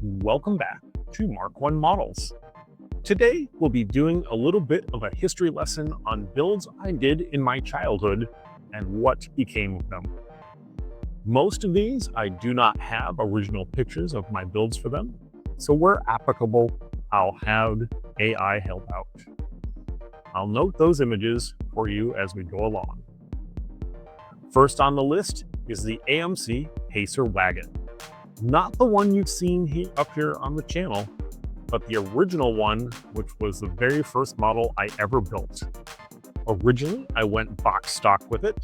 Welcome back to MarkOneModels. Today, we'll be doing a little bit of a history lesson on builds I did in my childhood and what became of them. Most of these, I do not have original pictures of my builds for them, so where applicable, I'll have AI help out. I'll note those images for you as we go along. First on the list is the AMC Pacer wagon. Not the one you've seen up here on the channel, but the original one, which was the very first model I ever built. Originally, I went box stock with it.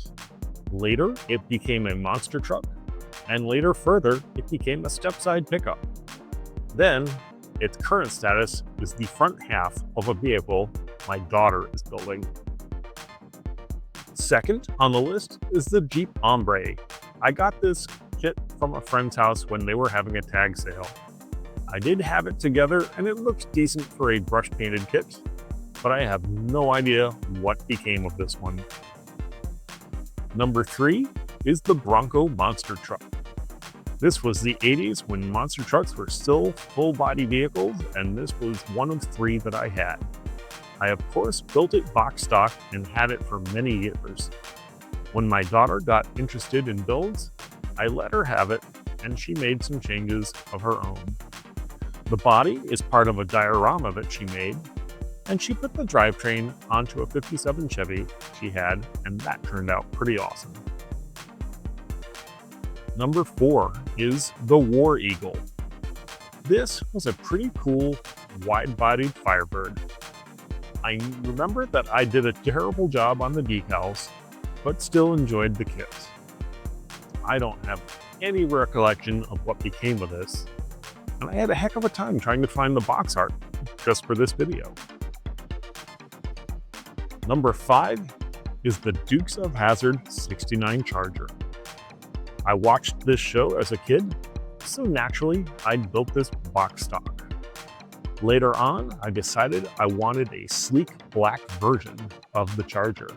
Later, it became a monster truck, and later further, it became a step-side pickup. Then, its current status is the front half of a vehicle my daughter is building. Second on the list is the Jeep Hombre. I got this kit from a friend's house when they were having a tag sale. I did have it together and it looks decent for a brush painted kit, but I have no idea what became of this one. Number 3 is the Bronco monster truck. This was the 80s when monster trucks were still full body vehicles, and this was one of 3 that I had. I of course built it box stock and had it for many years. When my daughter got interested in builds, I let her have it, and she made some changes of her own. The body is part of a diorama that she made, and she put the drivetrain onto a 57 Chevy she had, and that turned out pretty awesome. Number 4 is the War Eagle. This was a pretty cool, wide-bodied Firebird. I remember that I did a terrible job on the decals, but still enjoyed the kit. I don't have any recollection of what became of this, and I had a heck of a time trying to find the box art just for this video. Number 5 is the Dukes of Hazzard 69 Charger. I watched this show as a kid, so naturally I built this box stock. Later on, I decided I wanted a sleek black version of the Charger.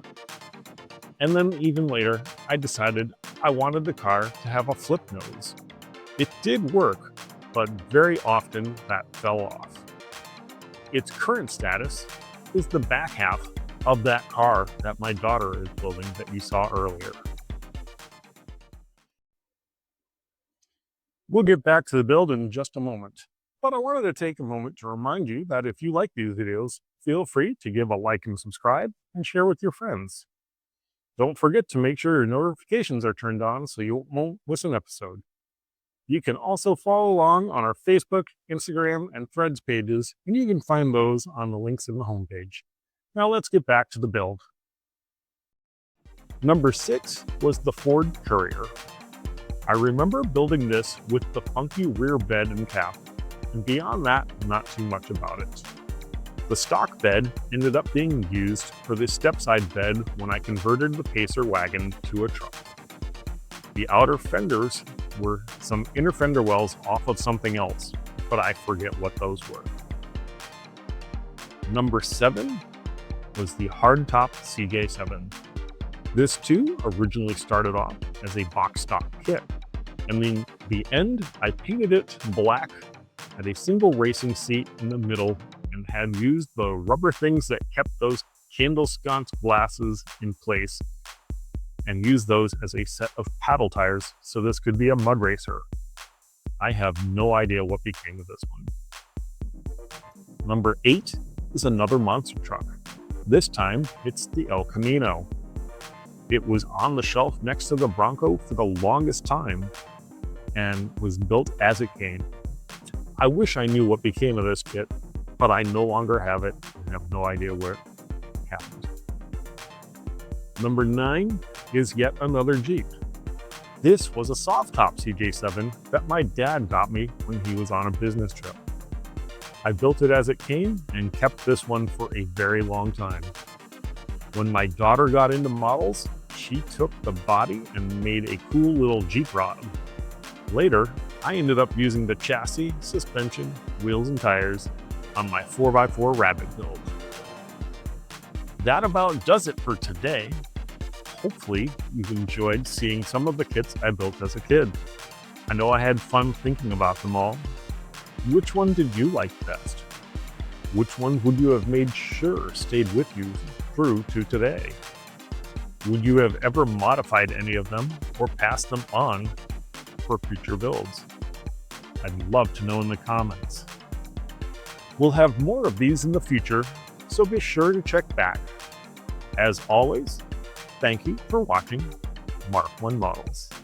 And then even later, I decided I wanted the car to have a flip nose. It did work, but very often that fell off. Its current status is the back half of that car that my daughter is building that you saw earlier. We'll get back to the build in just a moment, but I wanted to take a moment to remind you that if you like these videos, feel free to give a like and subscribe and share with your friends. Don't forget to make sure your notifications are turned on so you won't miss an episode. You can also follow along on our Facebook, Instagram, and Threads pages, and you can find those on the links in the homepage. Now let's get back to the build. Number 6 was the Ford Courier. I remember building this with the funky rear bed and cap, and beyond that, not too much about it. The stock bed ended up being used for the step-side bed when I converted the Pacer wagon to a truck. The outer fenders were some inner fender wells off of something else, but I forget what those were. Number 7 was the Hardtop CJ7. This too originally started off as a box stock kit, and in the end I painted it black, had a single racing seat in the middle, and had used the rubber things that kept those candle sconce glasses in place and used those as a set of paddle tires so this could be a mud racer. I have no idea what became of this one. Number 8 is another monster truck. This time it's the El Camino. It was on the shelf next to the Bronco for the longest time and was built as it came. I wish I knew what became of this kit, but I no longer have it and have no idea where it happened. Number 9 is yet another Jeep. This was a soft top CJ7 that my dad got me when he was on a business trip. I built it as it came and kept this one for a very long time. When my daughter got into models, she took the body and made a cool little Jeep rod. Later, I ended up using the chassis, suspension, wheels, and tires on my 4x4 Rabbit build. That about does it for today. Hopefully, you've enjoyed seeing some of the kits I built as a kid. I know I had fun thinking about them all. Which one did you like best? Which ones would you have made sure stayed with you through to today? Would you have ever modified any of them or passed them on for future builds? I'd love to know in the comments. We'll have more of these in the future, so be sure to check back. As always, thank you for watching MarkOneModels.